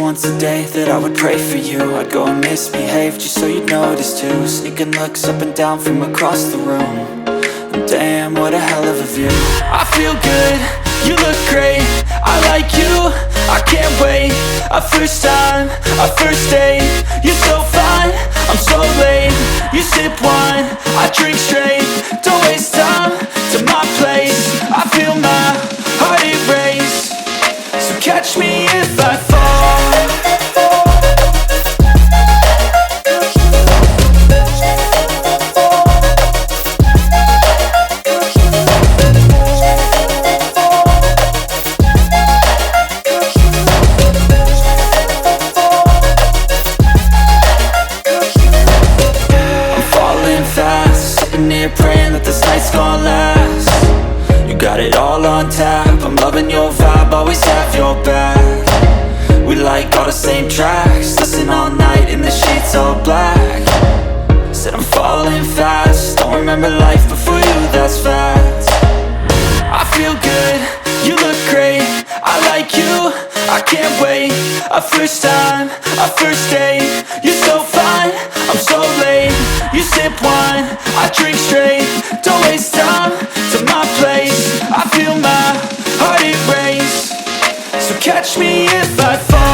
once a day that I would pray for you. I'd go and misbehave just so you'd notice too. Sneaking looks up and down from across the room. And damn, what a hell of a view. I feel good, you look great, I like you, I can't wait. A first time, a first date. You're so fine, I'm so late. You sip wine, I drink straight. Don't waste time to my place. I feel my heart erase. So catch me if I fall. Praying that this night's gonna last. You got it all on tap, I'm loving your vibe, always have your back. We like all the same tracks, listen all night in the sheets all black. Said I'm falling fast, don't remember life before you, that's fact. I feel good, you look great, I like you, I can't wait. A first time, a first date. You're so fine, I'm so late. You sip wine, I drink straight. Don't waste time to my place. I feel my heart erase. So catch me if I fall.